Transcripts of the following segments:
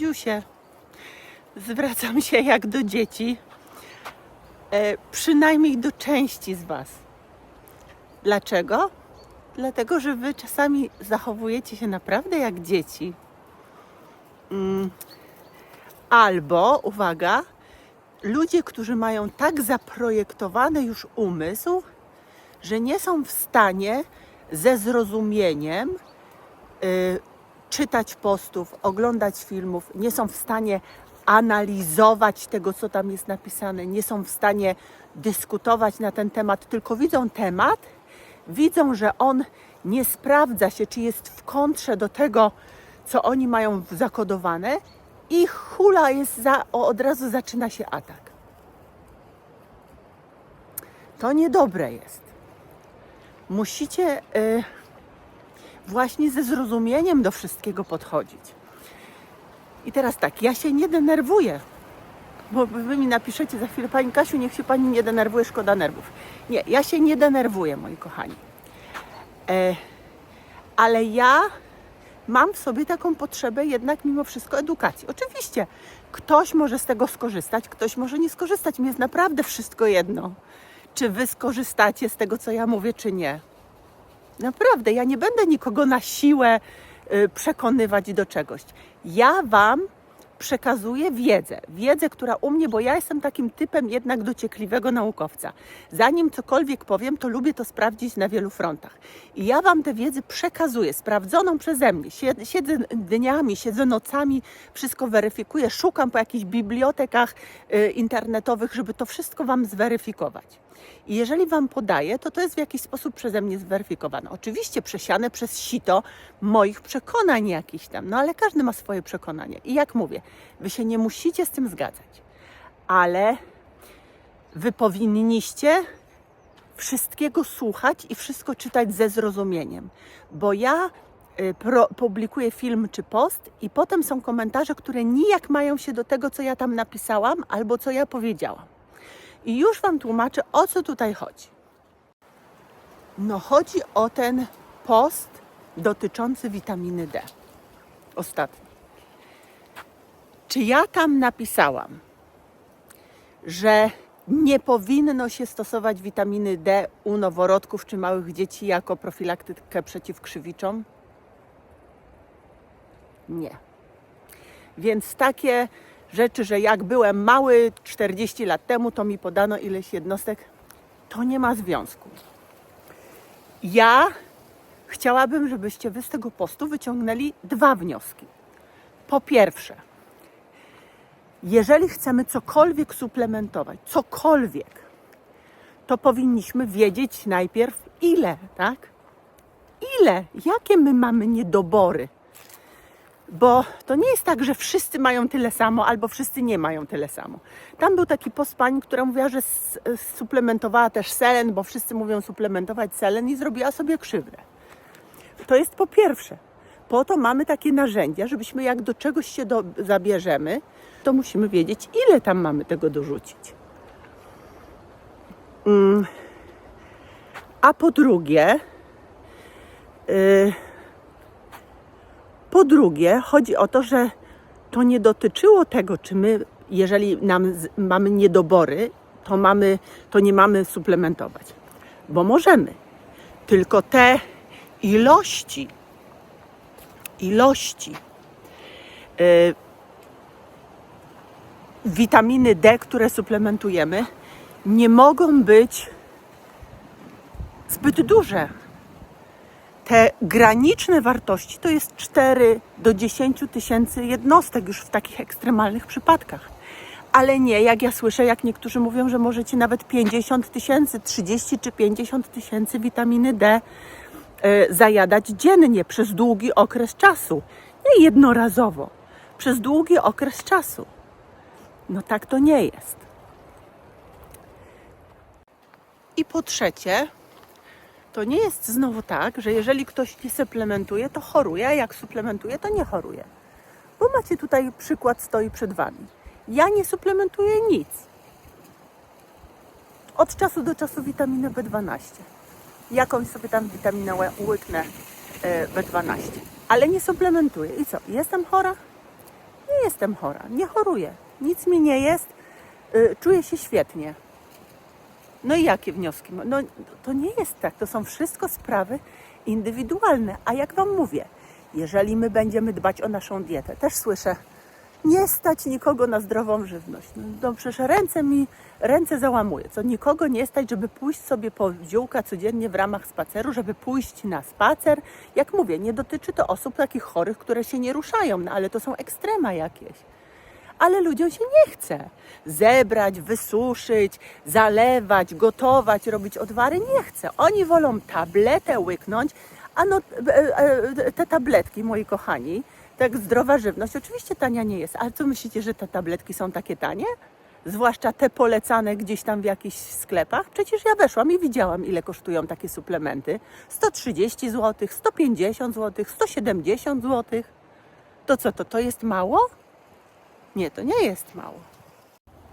Zuziusie, zwracam się jak do dzieci, przynajmniej do części z Was. Dlaczego? Dlatego, że Wy czasami zachowujecie się naprawdę jak dzieci. Albo, uwaga, ludzie, którzy mają tak zaprojektowany już umysł, że nie są w stanie ze zrozumieniem czytać postów, oglądać filmów, nie są w stanie analizować tego, co tam jest napisane, nie są w stanie dyskutować na ten temat, tylko widzą temat, widzą, że on nie sprawdza się, czy jest w kontrze do tego, co oni mają zakodowane i hula jest od razu zaczyna się atak. To niedobre jest. Musicie właśnie ze zrozumieniem do wszystkiego podchodzić. I teraz tak, ja się nie denerwuję, bo Wy mi napiszecie za chwilę: Pani Kasiu, niech się Pani nie denerwuje, szkoda nerwów. Nie, ja się nie denerwuję, moi kochani. Ale ja mam w sobie taką potrzebę jednak mimo wszystko edukacji. Oczywiście ktoś może z tego skorzystać, ktoś może nie skorzystać. Mi jest naprawdę wszystko jedno, czy Wy skorzystacie z tego, co ja mówię, czy nie. Naprawdę, ja nie będę nikogo na siłę przekonywać do czegoś. Ja Wam przekazuję wiedzę, która u mnie, bo ja jestem takim typem jednak dociekliwego naukowca. Zanim cokolwiek powiem, to lubię to sprawdzić na wielu frontach. I ja Wam tę wiedzę przekazuję, sprawdzoną przeze mnie. Siedzę dniami, siedzę nocami, wszystko weryfikuję, szukam po jakichś bibliotekach internetowych, żeby to wszystko Wam zweryfikować. I jeżeli Wam podaję, to jest w jakiś sposób przeze mnie zweryfikowane. Oczywiście przesiane przez sito moich przekonań jakichś tam, no ale każdy ma swoje przekonanie. I jak mówię, Wy się nie musicie z tym zgadzać, ale Wy powinniście wszystkiego słuchać i wszystko czytać ze zrozumieniem. Bo ja publikuję film czy post i potem są komentarze, które nijak mają się do tego, co ja tam napisałam albo co ja powiedziałam. I już Wam tłumaczę, o co tutaj chodzi. No chodzi o ten post dotyczący witaminy D. Ostatni. Czy ja tam napisałam, że nie powinno się stosować witaminy D u noworodków czy małych dzieci jako profilaktykę przeciw krzywiczom? Nie. Więc takie rzeczy, że jak byłem mały 40 lat temu, to mi podano ileś jednostek, to nie ma związku. Ja chciałabym, żebyście Wy z tego postu wyciągnęli 2 wnioski. Po pierwsze, jeżeli chcemy cokolwiek suplementować, to powinniśmy wiedzieć najpierw ile, tak? Ile? Jakie my mamy niedobory? Bo to nie jest tak, że wszyscy mają tyle samo, albo wszyscy nie mają tyle samo. Tam był taki post pani, która mówiła, że suplementowała też selen, bo wszyscy mówią suplementować selen i zrobiła sobie krzywdę. To jest po pierwsze. Po to mamy takie narzędzia, żebyśmy jak do czegoś się zabierzemy, to musimy wiedzieć, ile tam mamy tego dorzucić. A po drugie, chodzi o to, że to nie dotyczyło tego, czy my, jeżeli mamy niedobory, to nie mamy suplementować. Bo możemy. Tylko te ilości witaminy D, które suplementujemy, nie mogą być zbyt duże. Te graniczne wartości to jest 4 do 10 tysięcy jednostek już w takich ekstremalnych przypadkach. Ale nie, jak ja słyszę, jak niektórzy mówią, że możecie nawet 50 tysięcy, 30 czy 50 tysięcy witaminy D zajadać dziennie przez długi okres czasu. Nie jednorazowo, przez długi okres czasu. No tak to nie jest. I po trzecie, to nie jest znowu tak, że jeżeli ktoś nie suplementuje, to choruje, a jak suplementuje, to nie choruje. Bo macie tutaj przykład, stoi przed Wami. Ja nie suplementuję nic. Od czasu do czasu witaminę B12. Jakąś sobie tam witaminę łyknę B12. Ale nie suplementuję. I co? Jestem chora? Nie jestem chora, nie choruję, nic mi nie jest, czuję się świetnie. No i jakie wnioski? No to nie jest tak, to są wszystko sprawy indywidualne. A jak Wam mówię, jeżeli my będziemy dbać o naszą dietę, też słyszę, nie stać nikogo na zdrową żywność. No przecież ręce załamuje. Co nikogo nie stać, żeby pójść sobie po ziółka codziennie w ramach spaceru, żeby pójść na spacer. Jak mówię, nie dotyczy to osób takich chorych, które się nie ruszają, no ale to są ekstrema jakieś. Ale ludziom się nie chce zebrać, wysuszyć, zalewać, gotować, robić odwary. Nie chce. Oni wolą tabletę łyknąć, a no te tabletki, moi kochani, tak zdrowa żywność, oczywiście tania nie jest, ale co myślicie, że te tabletki są takie tanie? Zwłaszcza te polecane gdzieś tam w jakichś sklepach. Przecież ja weszłam i widziałam, ile kosztują takie suplementy. 130 zł, 150 zł, 170 zł. To co, to jest mało? Nie, to nie jest mało.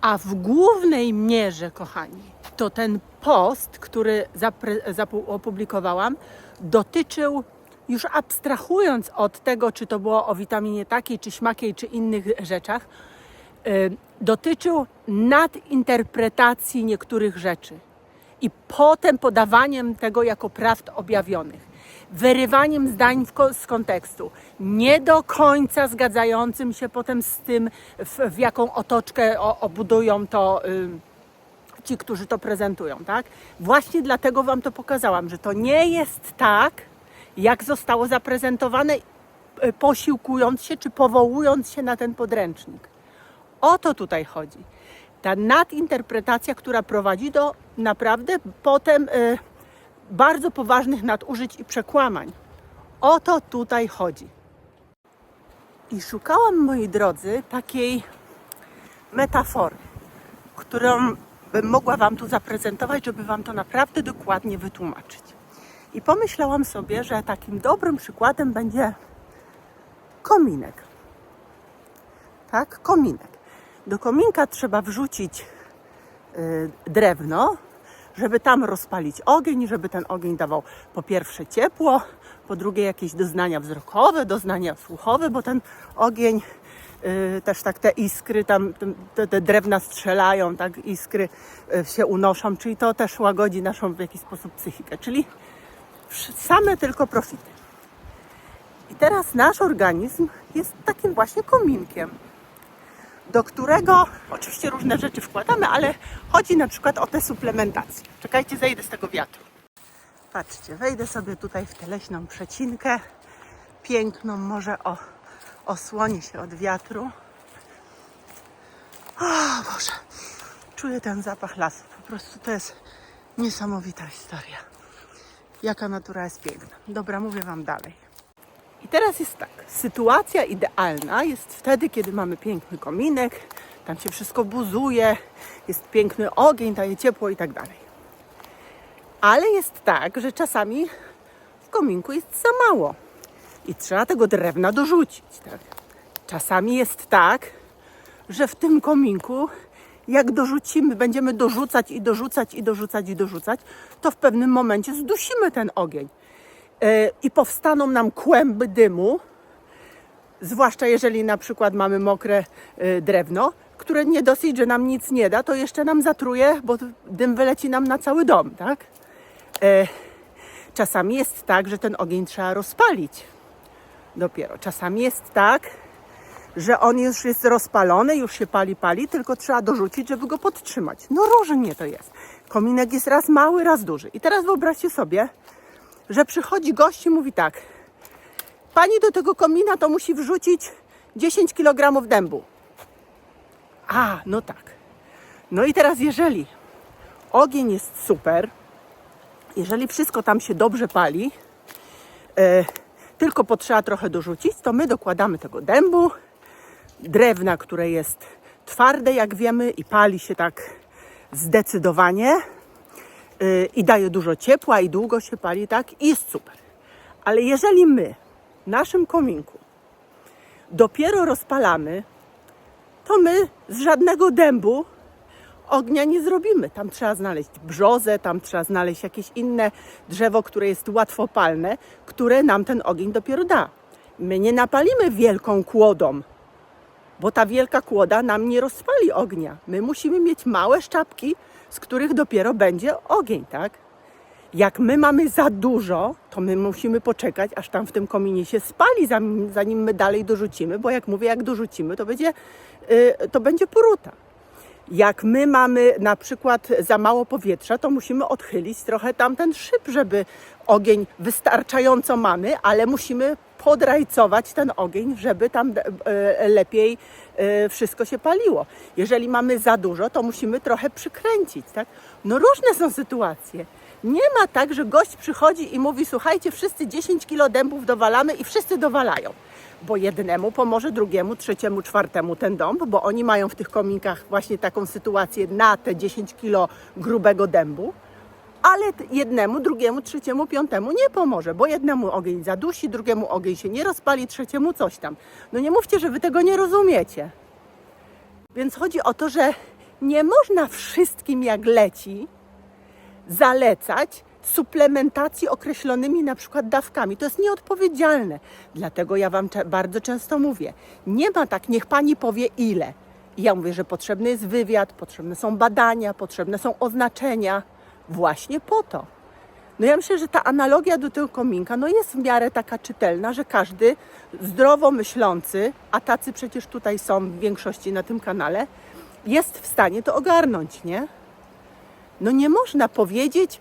A w głównej mierze, kochani, to ten post, który opublikowałam, dotyczył, już abstrahując od tego, czy to było o witaminie takiej, czy śmakiej, czy innych rzeczach, dotyczył nadinterpretacji niektórych rzeczy i potem podawaniem tego jako prawd objawionych, wyrywaniem zdań z kontekstu, nie do końca zgadzającym się potem z tym, w jaką otoczkę obudują to ci, którzy to prezentują, tak? Właśnie dlatego Wam to pokazałam, że to nie jest tak, jak zostało zaprezentowane, posiłkując się czy powołując się na ten podręcznik. O to tutaj chodzi. Ta nadinterpretacja, która prowadzi do naprawdę potem bardzo poważnych nadużyć i przekłamań. O to tutaj chodzi. I szukałam, moi drodzy, takiej metafory, którą bym mogła Wam tu zaprezentować, żeby Wam to naprawdę dokładnie wytłumaczyć. I pomyślałam sobie, że takim dobrym przykładem będzie kominek. Tak, kominek. Do kominka trzeba wrzucić drewno, żeby tam rozpalić ogień, żeby ten ogień dawał po pierwsze ciepło, po drugie jakieś doznania wzrokowe, doznania słuchowe, bo ten ogień też tak te iskry, tam te drewna strzelają, tak iskry się unoszą, czyli to też łagodzi naszą w jakiś sposób psychikę, czyli same tylko profity. I teraz nasz organizm jest takim właśnie kominkiem, do którego oczywiście różne rzeczy wkładamy, ale chodzi na przykład o tę suplementację. Czekajcie, zejdę z tego wiatru. Patrzcie, wejdę sobie tutaj w tę leśną przecinkę, piękną, może osłonię się od wiatru. O Boże, czuję ten zapach lasu, po prostu to jest niesamowita historia. Jaka natura jest piękna. Dobra, mówię Wam dalej. I teraz jest tak, sytuacja idealna jest wtedy, kiedy mamy piękny kominek, tam się wszystko buzuje, jest piękny ogień, daje ciepło i tak dalej. Ale jest tak, że czasami w kominku jest za mało i trzeba tego drewna dorzucić. Tak? Czasami jest tak, że w tym kominku, jak dorzucimy, będziemy dorzucać, to w pewnym momencie zdusimy ten ogień. I powstaną nam kłęby dymu, zwłaszcza jeżeli na przykład mamy mokre drewno, które nie dosyć, że nam nic nie da, to jeszcze nam zatruje, bo dym wyleci nam na cały dom, tak? Czasami jest tak, że ten ogień trzeba rozpalić dopiero. Czasami jest tak, że on już jest rozpalony, już się pali, tylko trzeba dorzucić, żeby go podtrzymać. No różnie to jest. Kominek jest raz mały, raz duży. I teraz wyobraźcie sobie, że przychodzi gość i mówi tak: pani do tego komina to musi wrzucić 10 kg dębu. A, no tak. No i teraz jeżeli ogień jest super, jeżeli wszystko tam się dobrze pali, tylko potrzeba trochę dorzucić, to my dokładamy tego dębu, drewna, które jest twarde, jak wiemy, i pali się tak zdecydowanie i daje dużo ciepła i długo się pali, tak, i jest super. Ale jeżeli my w naszym kominku dopiero rozpalamy, to my z żadnego dębu ognia nie zrobimy. Tam trzeba znaleźć brzozę, tam trzeba znaleźć jakieś inne drzewo, które jest łatwopalne, które nam ten ogień dopiero da. My nie napalimy wielką kłodą bo ta wielka kłoda nam nie rozpali ognia. My musimy mieć małe szczapki, z których dopiero będzie ogień, tak? Jak my mamy za dużo, to my musimy poczekać, aż tam w tym kominie się spali, zanim my dalej dorzucimy, bo jak mówię, jak dorzucimy, to będzie poruta. Jak my mamy na przykład za mało powietrza, to musimy odchylić trochę tamten szyb, żeby ogień wystarczająco mamy, ale musimy podrajcować ten ogień, żeby tam lepiej wszystko się paliło. Jeżeli mamy za dużo, to musimy trochę przykręcić, tak? No różne są sytuacje. Nie ma tak, że gość przychodzi i mówi: słuchajcie, wszyscy 10 kilo dębów dowalamy i wszyscy dowalają. Bo jednemu pomoże drugiemu, trzeciemu, czwartemu ten dąb, bo oni mają w tych kominkach właśnie taką sytuację na te 10 kilo grubego dębu, ale jednemu, drugiemu, trzeciemu, piątemu nie pomoże, bo jednemu ogień zadusi, drugiemu ogień się nie rozpali, trzeciemu coś tam. No nie mówcie, że wy tego nie rozumiecie. Więc chodzi o to, że nie można wszystkim jak leci zalecać suplementacji określonymi na przykład dawkami. To jest nieodpowiedzialne. Dlatego ja Wam bardzo często mówię, nie ma tak, niech Pani powie ile. I ja mówię, że potrzebny jest wywiad, potrzebne są badania, potrzebne są oznaczenia. Właśnie po to. No ja myślę, że ta analogia do tego kominka jest w miarę taka czytelna, że każdy zdrowo myślący, a tacy przecież tutaj są w większości na tym kanale, jest w stanie to ogarnąć, nie? No nie można powiedzieć,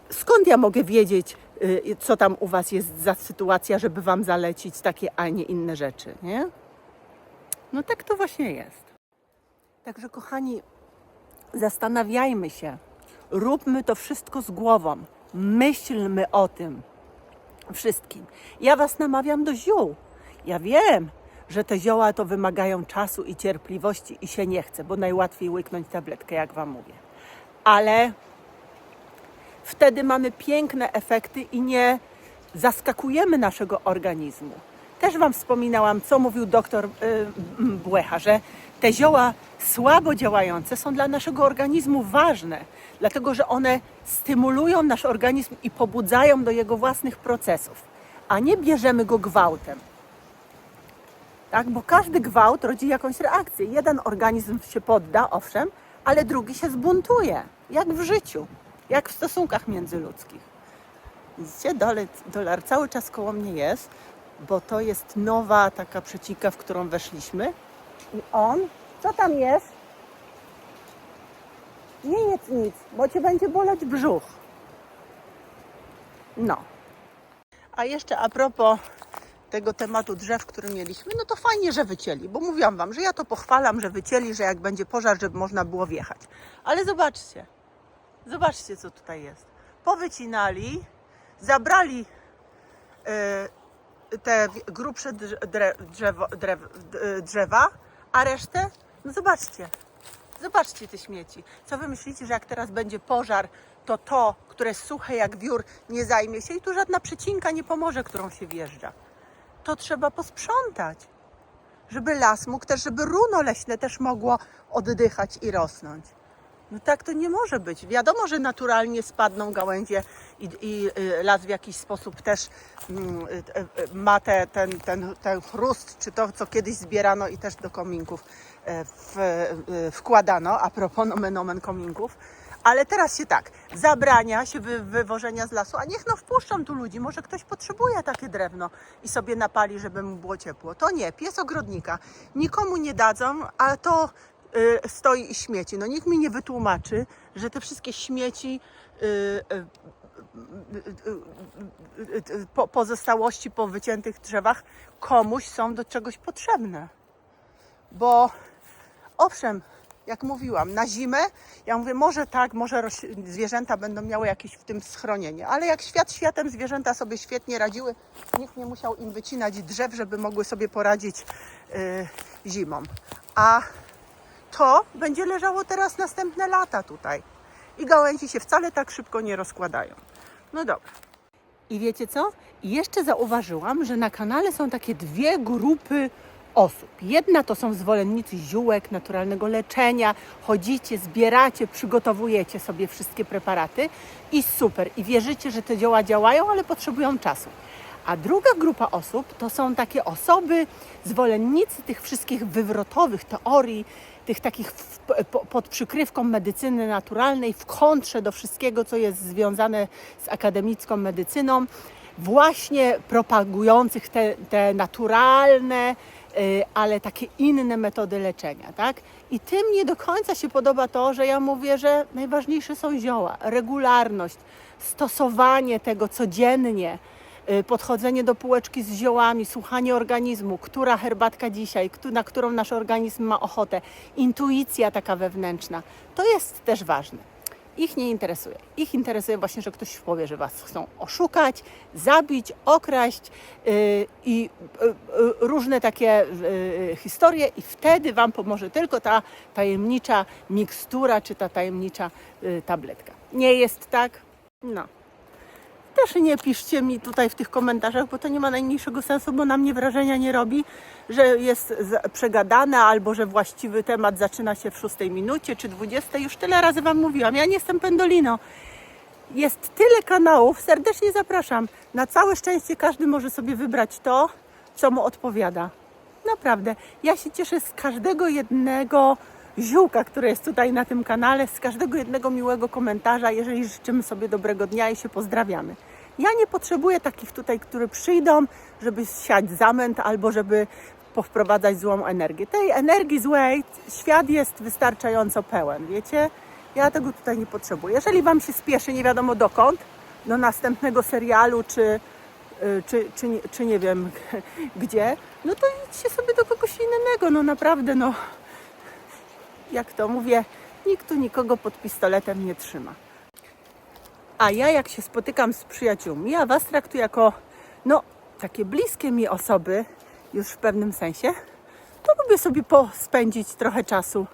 skąd ja mogę wiedzieć, co tam u Was jest za sytuacja, żeby Wam zalecić takie, a nie inne rzeczy, nie? No tak to właśnie jest. Także kochani, zastanawiajmy się, róbmy to wszystko z głową, myślmy o tym wszystkim. Ja Was namawiam do ziół. Ja wiem, że te zioła to wymagają czasu i cierpliwości i się nie chce, bo najłatwiej łyknąć tabletkę, jak Wam mówię. Ale wtedy mamy piękne efekty i nie zaskakujemy naszego organizmu. Też Wam wspominałam, co mówił doktor Błecha, że te zioła słabo działające są dla naszego organizmu ważne, dlatego że one stymulują nasz organizm i pobudzają do jego własnych procesów, a nie bierzemy go gwałtem. Tak? Bo każdy gwałt rodzi jakąś reakcję. Jeden organizm się podda, owszem, ale drugi się zbuntuje, jak w życiu, jak w stosunkach międzyludzkich. Widzicie, dolar cały czas koło mnie jest, bo to jest nowa taka przecika, w którą weszliśmy. I on, co tam jest? Nie jedz nic, bo Cię będzie boleć brzuch. No. A jeszcze a propos tego tematu drzew, który mieliśmy, no to fajnie, że wycięli, bo mówiłam Wam, że ja to pochwalam, że wycięli, że jak będzie pożar, żeby można było wjechać. Ale zobaczcie, co tutaj jest. Powycinali, zabrali te grubsze drzewa, a resztę, no zobaczcie te śmieci. Co Wy myślicie, że jak teraz będzie pożar, to, które jest suche jak wiór, nie zajmie się i tu żadna przecinka nie pomoże, którą się wjeżdża. To trzeba posprzątać, żeby las mógł też, żeby runo leśne też mogło oddychać i rosnąć. No tak to nie może być. Wiadomo, że naturalnie spadną gałęzie i las w jakiś sposób też ma ten chrust, czy to, co kiedyś zbierano i też do kominków wkładano, a propos nomen omen kominków. Ale teraz się tak, zabrania się wywożenia z lasu, a niech wpuszczą tu ludzi, może ktoś potrzebuje takie drewno i sobie napali, żeby mu było ciepło. To nie, pies ogrodnika, nikomu nie dadzą, a to stoi i śmieci. No nikt mi nie wytłumaczy, że te wszystkie śmieci, pozostałości po wyciętych drzewach komuś są do czegoś potrzebne. Bo owszem, jak mówiłam, na zimę, ja mówię, może tak, może zwierzęta będą miały jakieś w tym schronienie, ale jak świat światem, zwierzęta sobie świetnie radziły, nikt nie musiał im wycinać drzew, żeby mogły sobie poradzić zimą. A to będzie leżało teraz następne lata tutaj i gałęzi się wcale tak szybko nie rozkładają. No dobra. I wiecie co? I jeszcze zauważyłam, że na kanale są takie dwie grupy osób. Jedna to są zwolennicy ziółek, naturalnego leczenia, chodzicie, zbieracie, przygotowujecie sobie wszystkie preparaty i super. I wierzycie, że te zioła działają, ale potrzebują czasu. A druga grupa osób to są takie osoby, zwolennicy tych wszystkich wywrotowych teorii, tych takich pod przykrywką medycyny naturalnej, w kontrze do wszystkiego, co jest związane z akademicką medycyną, właśnie propagujących te naturalne, ale takie inne metody leczenia, tak? I tym nie do końca się podoba to, że ja mówię, że najważniejsze są zioła, regularność, stosowanie tego codziennie, podchodzenie do półeczki z ziołami, słuchanie organizmu, która herbatka dzisiaj, na którą nasz organizm ma ochotę, intuicja taka wewnętrzna, to jest też ważne. Ich nie interesuje. Ich interesuje właśnie, że ktoś powie, że Was chcą oszukać, zabić, okraść i różne takie historie i wtedy Wam pomoże tylko ta tajemnicza mikstura czy ta tajemnicza tabletka. Nie jest tak? No. Też nie piszcie mi tutaj w tych komentarzach, bo to nie ma najmniejszego sensu, bo na mnie wrażenia nie robi, że jest przegadane albo że właściwy temat zaczyna się w 6 minucie czy 20. Już tyle razy Wam mówiłam, ja nie jestem pendolino. Jest tyle kanałów, serdecznie zapraszam. Na całe szczęście każdy może sobie wybrać to, co mu odpowiada. Naprawdę, ja się cieszę z każdego jednego ziółka, które jest tutaj na tym kanale, z każdego jednego miłego komentarza, jeżeli życzymy sobie dobrego dnia i się pozdrawiamy. Ja nie potrzebuję takich tutaj, które przyjdą, żeby siać zamęt albo żeby powprowadzać złą energię. Tej energii złej świat jest wystarczająco pełen, wiecie? Ja tego tutaj nie potrzebuję. Jeżeli Wam się spieszy nie wiadomo dokąd, do następnego serialu czy nie wiem gdzie, no to idźcie sobie do kogoś innego, no naprawdę, no. Jak to mówię, nikt tu nikogo pod pistoletem nie trzyma. A ja jak się spotykam z przyjaciółmi, ja Was traktuję jako, no, takie bliskie mi osoby, już w pewnym sensie, to lubię sobie spędzić trochę czasu,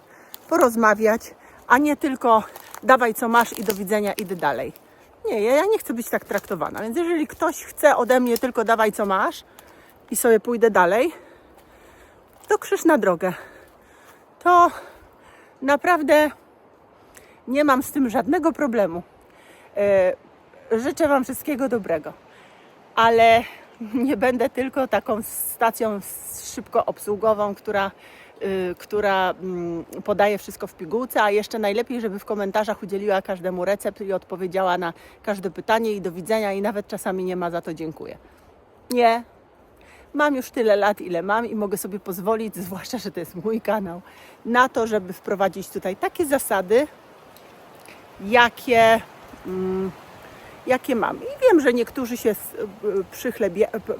porozmawiać, a nie tylko dawaj co masz i do widzenia, idę dalej. Nie, ja nie chcę być tak traktowana, więc jeżeli ktoś chce ode mnie tylko dawaj co masz i sobie pójdę dalej, to krzyż na drogę. To naprawdę nie mam z tym żadnego problemu. Życzę Wam wszystkiego dobrego, ale nie będę tylko taką stacją szybko obsługową, która podaje wszystko w pigułce, a jeszcze najlepiej, żeby w komentarzach udzieliła każdemu recept i odpowiedziała na każde pytanie i do widzenia i nawet czasami nie ma za to dziękuję. Nie. Mam już tyle lat, ile mam i mogę sobie pozwolić, zwłaszcza, że to jest mój kanał, na to, żeby wprowadzić tutaj takie zasady, jakie mam. I wiem, że niektórzy się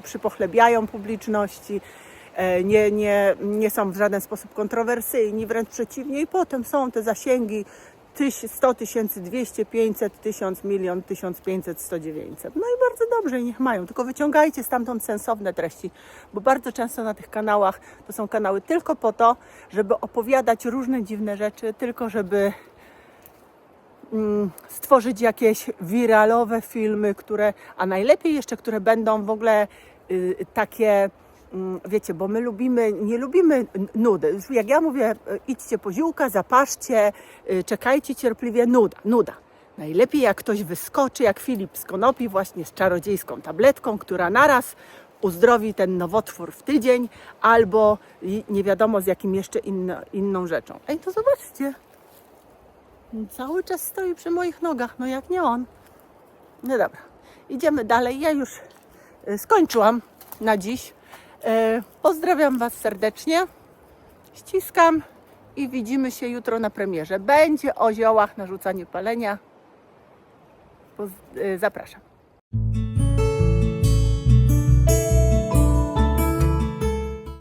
przypochlebiają publiczności, nie są w żaden sposób kontrowersyjni, wręcz przeciwnie. I potem są te zasięgi 100 tysięcy, 200, 500, 1000, 1 1500, 100, 900. No i bardzo dobrze, niech mają. Tylko wyciągajcie stamtąd sensowne treści, bo bardzo często na tych kanałach to są kanały tylko po to, żeby opowiadać różne dziwne rzeczy, tylko żeby stworzyć jakieś wiralowe filmy, a najlepiej jeszcze, które będą w ogóle takie, wiecie, bo my nie lubimy nudy. Jak ja mówię, idźcie po ziółka, zapaszcie, czekajcie cierpliwie, nuda. Najlepiej jak ktoś wyskoczy, jak Filip z konopi właśnie z czarodziejską tabletką, która naraz uzdrowi ten nowotwór w tydzień, albo nie wiadomo z jakim jeszcze inną rzeczą. Ej, to zobaczcie. Cały czas stoi przy moich nogach, no jak nie on. No dobra, idziemy dalej. Ja już skończyłam na dziś. Pozdrawiam Was serdecznie. Ściskam i widzimy się jutro na premierze. Będzie o ziołach na rzucanie palenia. Zapraszam.